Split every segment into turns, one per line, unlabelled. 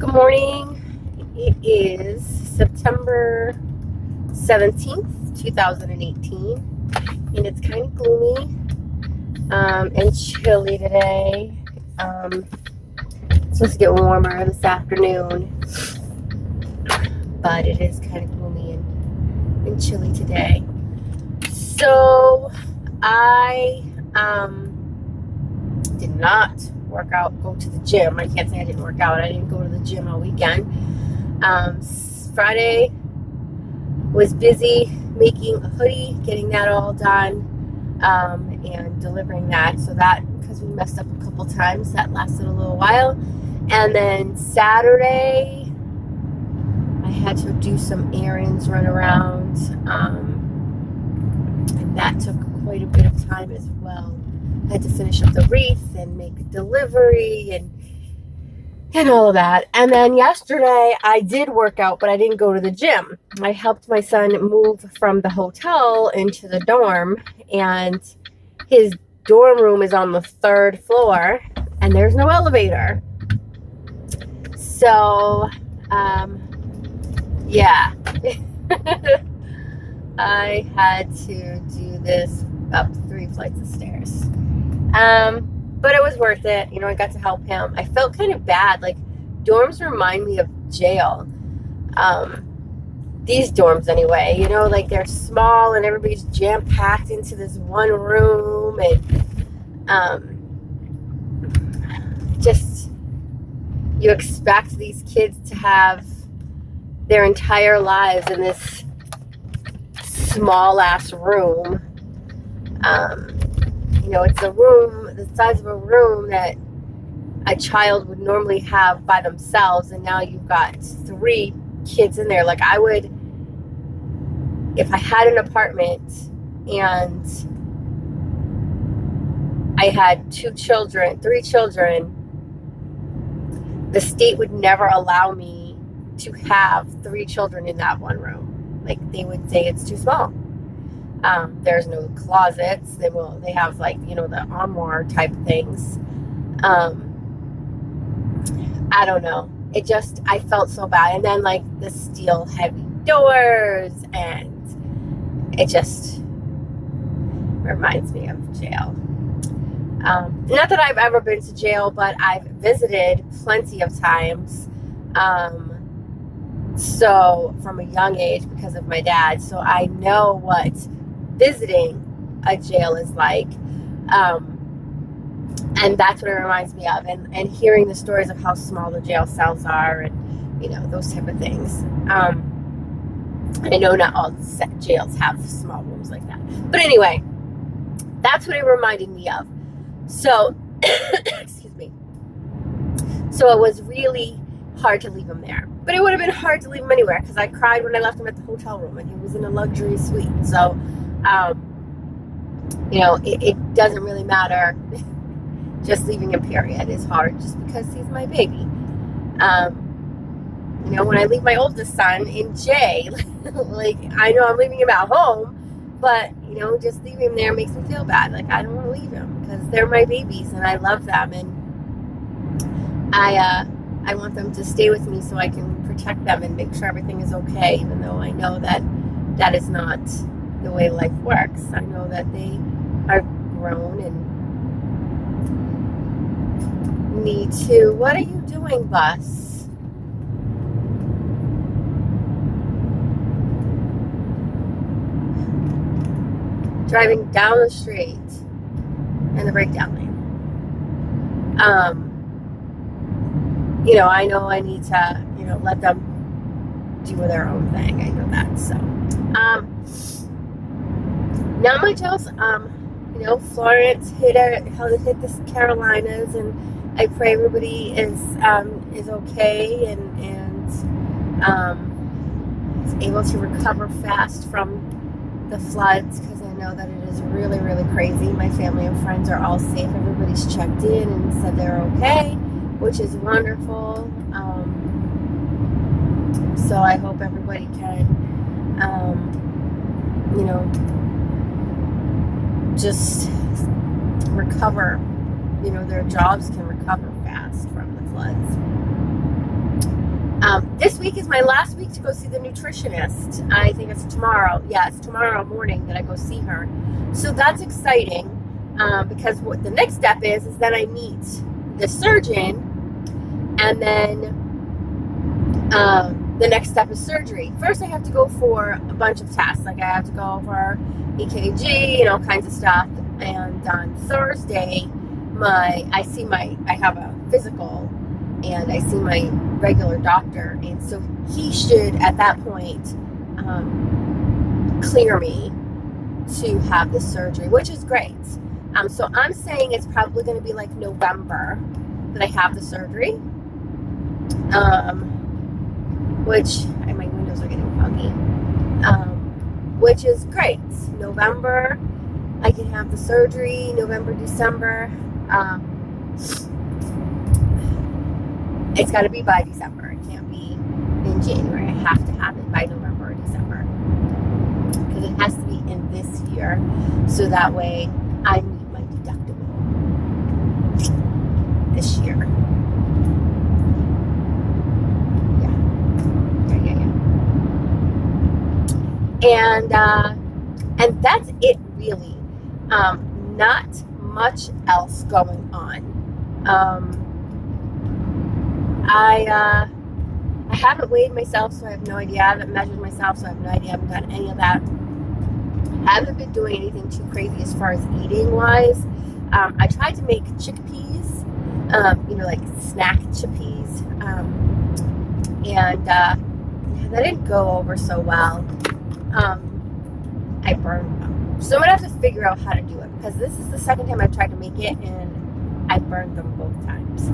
Good morning. It is September 17th, 2018, and it's kind of gloomy and chilly today. It's supposed to get warmer this afternoon, but it is kind of gloomy and chilly today. So I did not go to the gym. I can't say I didn't work out. I didn't go to the gym all weekend. Friday was busy making a hoodie, getting that all done, and delivering that. So that, because we messed up a couple times, that lasted a little while. And then Saturday, I had to do some errands, run around, and that took quite a bit of time as well. I had to finish up the wreath and make a delivery and all of that. And then yesterday I did work out, but I didn't go to the gym. I helped my son move from the hotel into the dorm, and his dorm room is on the 3rd floor and there's no elevator. So, yeah, I had to do this up 3 flights of stairs. But it was worth it. I got to help him. I felt kind of bad. Like, dorms remind me of jail. These dorms anyway, like they're small and everybody's jam-packed into this one room, and just, you expect these kids to have their entire lives in this small ass room. It's a room the size of a room that a child would normally have by themselves, and now you've got 3 kids in there. Like, I would, if I had an apartment and I had 3 children, the state would never allow me to have 3 children in that one room. Like, they would say it's too small. There's no closets. They have, like, the armoire type things. I don't know. I felt so bad. And then, like, the steel heavy doors, and it just reminds me of jail. Not that I've ever been to jail, but I've visited plenty of times. So from a young age, because of my dad. So I know what visiting a jail is like. And that's what it reminds me of. And hearing the stories of how small the jail cells are, and, those type of things. I know not all jails have small rooms like that. But anyway, that's what it reminded me of. So, excuse me. So it was really hard to leave him there. But it would have been hard to leave him anywhere, because I cried when I left him at the hotel room, and he was in a luxury suite. So, it doesn't really matter. Just leaving him, period, is hard, just because he's my baby. When I leave my oldest son in jail, like, I know I'm leaving him at home, but, just leaving him there makes me feel bad. Like, I don't want to leave him, because they're my babies, and I love them, and I want them to stay with me so I can protect them and make sure everything is okay, even though I know that is not the way life works. I know that they are grown and need to. What are you doing, bus? Driving down the street in the breakdown lane. I know I need to, let them do their own thing. I know that. So, not much else. Florence hit the Carolinas, and I pray everybody is okay and is able to recover fast from the floods, because I know that it is really, really crazy. My family and friends are all safe. Everybody's checked in and said they're okay, which is wonderful. So I hope everybody can, just recover, their jobs can recover fast from the floods. This week is my last week to go see the nutritionist. I think it's tomorrow. Yeah, it's tomorrow morning that I go see her. So that's exciting because what the next step is then I meet the surgeon, and then the next step is surgery. First, I have to go for a bunch of tests. Like I have to go for EKG and all kinds of stuff. And on Thursday, I have a physical, and I see my regular doctor, and so he should at that point clear me to have the surgery, which is great. So I'm saying it's probably going to be like November that I have the surgery, which my windows are getting foggy, which is great. November, I can have the surgery. November, December. It's got to be by December. It can't be in January. I have to have it by November or December because it has to be in this year, so that way I meet my deductible this year. Yeah. And that's it really. Not much else going on. I haven't weighed myself, so I have no idea. I haven't measured myself, so I have no idea. I haven't done any of that. I haven't been doing anything too crazy as far as eating wise. I tried to make chickpeas, like snack chickpeas, and that didn't go over so well. I burned them. So I'm going to have to figure out how to do it, because this is the second time I've tried to make it, and I burned them both times.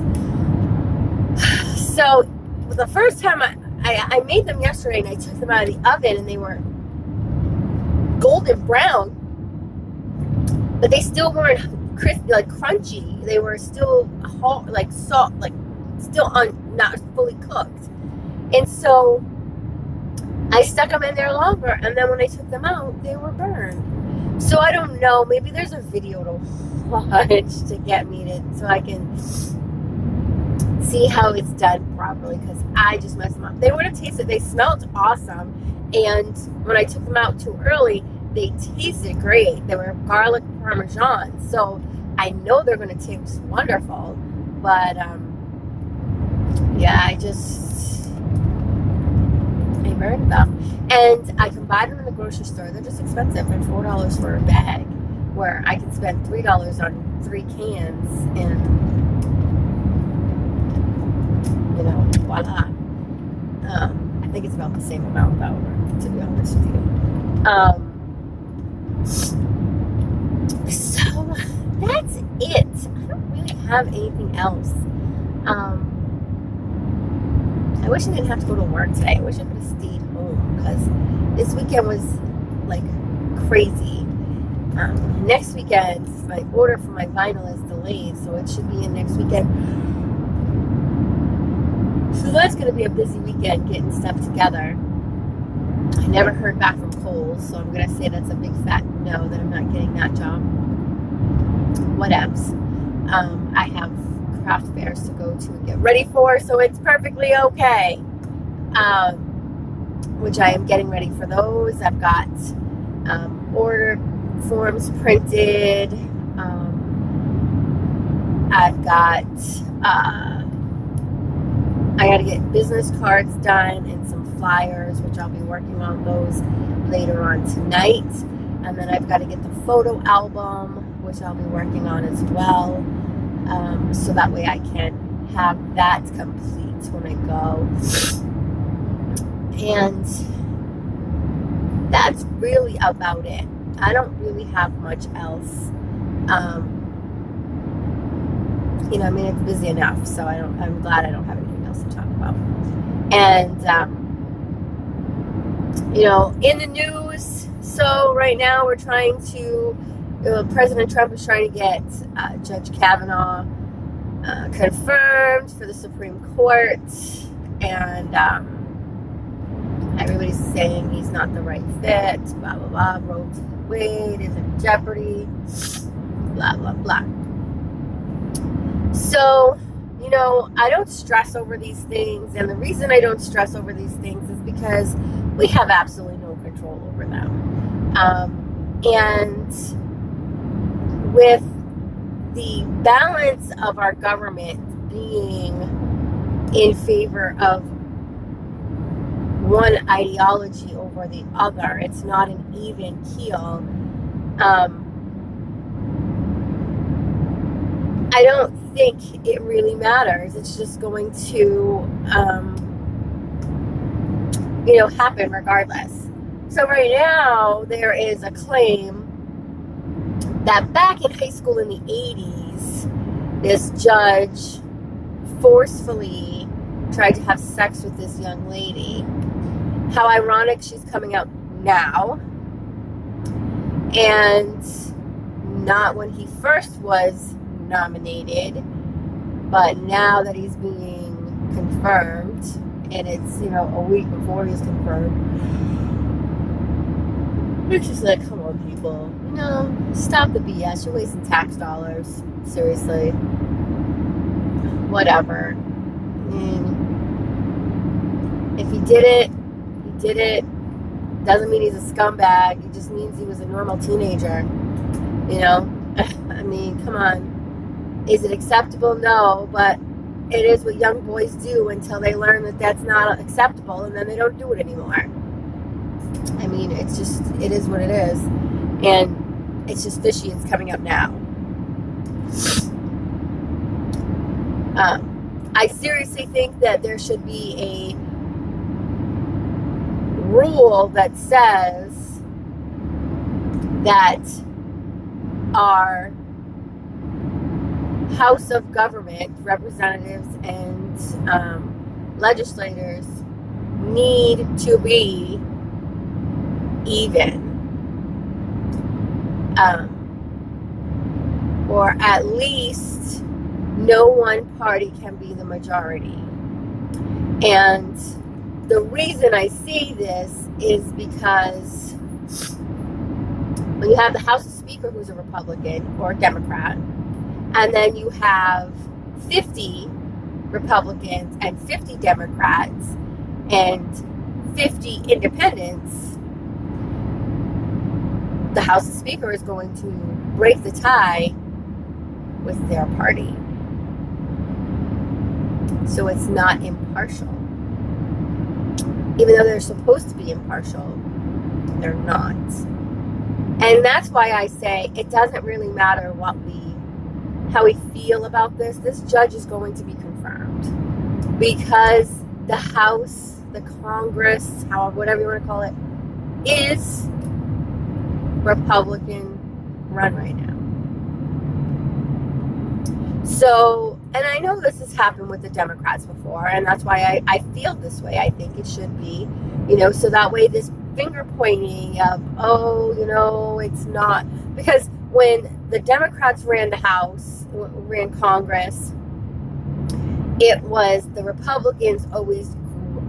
So the first time I made them yesterday, and I took them out of the oven, and they were golden brown, but they still weren't crispy, like crunchy. They were still like salt, like still not fully cooked. And so I stuck them in there longer, and then when I took them out, they were burned. So I don't know. Maybe there's a video to watch to get me so I can see how it's done properly, because I just messed them up. They would have tasted. They smelled awesome, and when I took them out too early, they tasted great. They were garlic parmesan, so I know they're going to taste wonderful. But yeah, I burned them, and I can buy them in the grocery store. They're just expensive. They're $4 for a bag, where I can spend $3 on 3 cans, and voila. I think it's about the same amount, though, to be honest with you. So that's it. I don't really have anything else. I wish I didn't have to go to work today. I wish I could have stayed home, because this weekend was like crazy. Next weekend, my order for my vinyl is delayed, so it should be in next weekend. So that's going to be a busy weekend getting stuff together. I never heard back from Kohl's, so I'm going to say that's a big fat no, that I'm not getting that job. Whatevs. I have craft fairs to go to and get ready for, so it's perfectly okay. Which I am getting ready for those. I've got order forms printed. I've got I got to get business cards done and some flyers, which I'll be working on those later on tonight. And then I've got to get the photo album, which I'll be working on as well. So that way I can have that complete when I go. And that's really about it. I don't really have much else. It's busy enough, so I'm glad I don't have anything else to talk about. And, in the news, so right now we're trying to, President Trump is trying to get Judge Kavanaugh confirmed for the Supreme Court, and everybody's saying he's not the right fit, blah, blah, blah, Roe v. Wade is in jeopardy, blah, blah, blah. So, I don't stress over these things. And the reason I don't stress over these things is because we have absolutely no control over them. And with the balance of our government being in favor of one ideology over the other, it's not an even keel. I don't think it really matters. It's just going to, happen regardless. So right now, there is a claim that back in high school in the 80s, this judge forcefully tried to have sex with this young lady. How ironic she's coming out now, and not when he first was nominated, but now that he's being confirmed, and it's a week before he's confirmed. It's just like, come on, people, stop the BS. You're wasting tax dollars. Seriously, whatever. If he did it, he did it. Doesn't mean he's a scumbag. It just means he was a normal teenager. I mean, come on. Is it acceptable? No, but it is what young boys do until they learn that that's not acceptable, and then they don't do it anymore. I mean, it is what it is. And it's just fishy. It's coming up now. I seriously think that there should be a rule that says that our House of Government representatives and legislators need to be even, or at least no one party can be the majority. And the reason I say this is because when you have the House Speaker who's a Republican or a Democrat, and then you have 50 Republicans and 50 Democrats and 50 independents, the House Speaker is going to break the tie with their party. So it's not impartial. Even though they're supposed to be impartial, they're not. And that's why I say it doesn't really matter how we feel about this. This judge is going to be confirmed because the House, the Congress, whatever you want to call it, is Republican run right now. So, and I know this has happened with the Democrats before, and that's why I feel this way. I think it should be, so that way this finger pointing of, it's not, because when the Democrats ran the House, ran Congress, it was the Republicans always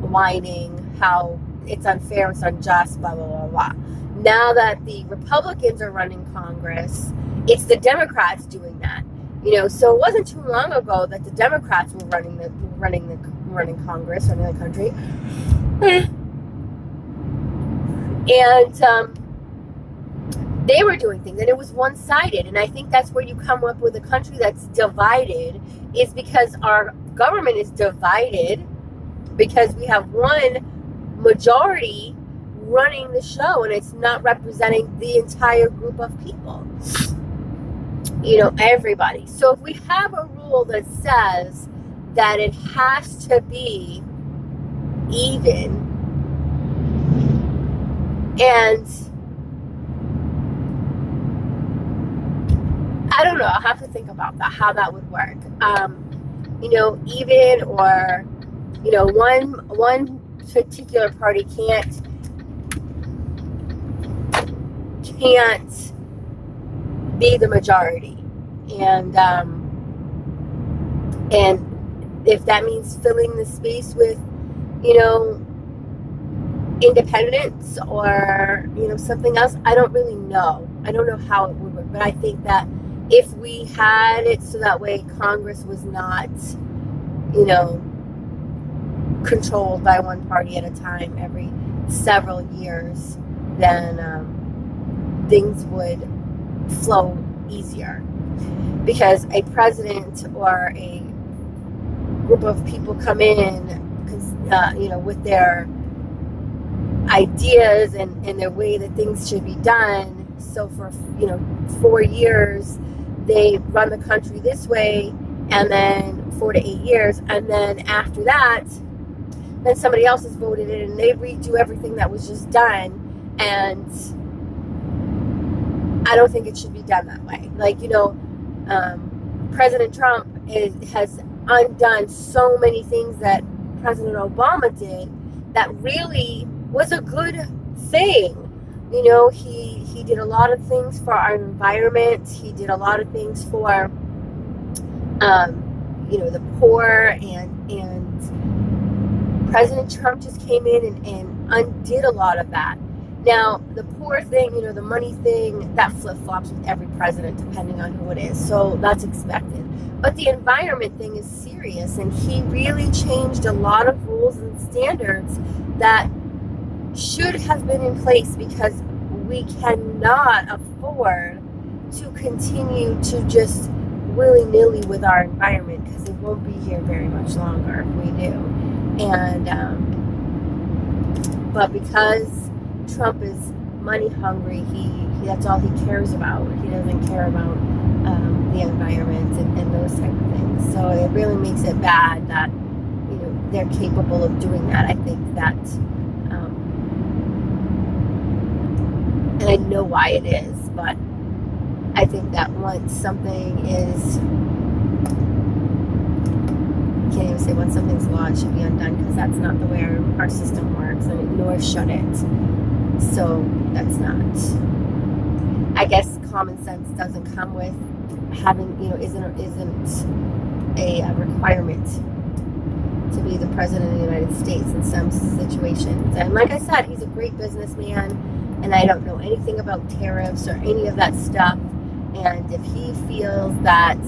whining how it's unfair, it's unjust, blah, blah, blah, blah. Now that the Republicans are running Congress, it's the Democrats doing that. So it wasn't too long ago that the Democrats were running Congress, running the country. And they were doing things, and it was one-sided. And I think that's where you come up with a country that's divided, is because our government is divided because we have one majority running the show, and it's not representing the entire group of people. Everybody. So if we have a rule that says that it has to be even, and I don't know, I'll have to think about that, how that would work. Even, or one particular party can't be the majority, and if that means filling the space with independents or something else, I don't really know. I don't know how it would work, but I think that if we had it so that way Congress was not you know, controlled by one party at a time every several years, then things would flow easier. Because a president or a group of people come in, you know, with their ideas and their way that things should be done. So for, you know, 4 years, they run the country this way, and then 4 to 8 years, and then after that, then somebody else has voted in and they redo everything that was just done. And I don't think it should be done that way. Like, you know, President Trump has undone so many things that President Obama did that really was a good thing. You know, he did a lot of things for our environment. He did a lot of things for, you know, the poor, and President Trump just came in and undid a lot of that. Now, the poor thing, you know, the money thing, that flip-flops with every president depending on who it is. So that's expected. But the environment thing is serious, and he really changed a lot of rules and standards that should have been in place, because we cannot afford to continue to just willy-nilly with our environment, because it won't be here very much longer if we do. And but because Trump is money hungry, he that's all he cares about. He doesn't care about the environment and those type of things. So it really makes it bad that, you know, they're capable of doing that. I think that, and I know why it is, but I think that once something is, I can't even say once something's law, it should be undone, because that's not the way our system works, and nor should it. So that's not, I guess common sense doesn't come with having, you know, isn't a requirement to be the president of the United States in some situations. And like I said, he's a great businessman, and I don't know anything about tariffs or any of that stuff. And if he feels that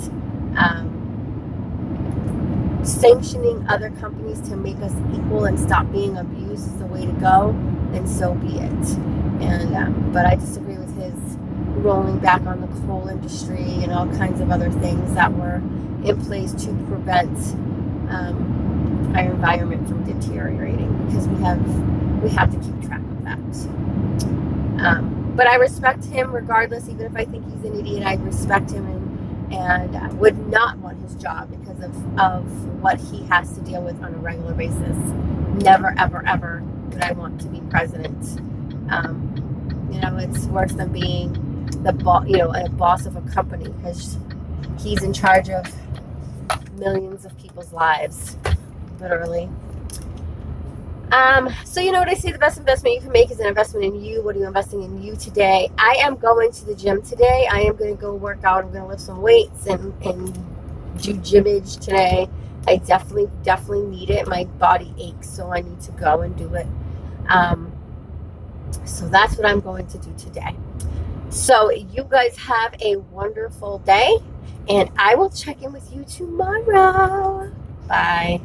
sanctioning other companies to make us equal and stop being abused is the way to go, then so be it. And but I disagree with his rolling back on the coal industry and all kinds of other things that were in place to prevent our environment from deteriorating, because we have to keep track of that. But I respect him regardless, even if I think he's an idiot. I respect him and would not want his job because of what he has to deal with on a regular basis. Never, ever, ever would I want to be president. You know, it's worse than being a boss of a company, because he's in charge of millions of people's lives, literally. So you know what I say, the best investment you can make is an investment in you. What are you investing in you today? I am going to the gym today. I am going to go work out. I'm going to lift some weights and do gymmage today. I definitely need it. My body aches, so I need to go and do it. So that's what I'm going to do today. So you guys have a wonderful day, and I will check in with you tomorrow. Bye.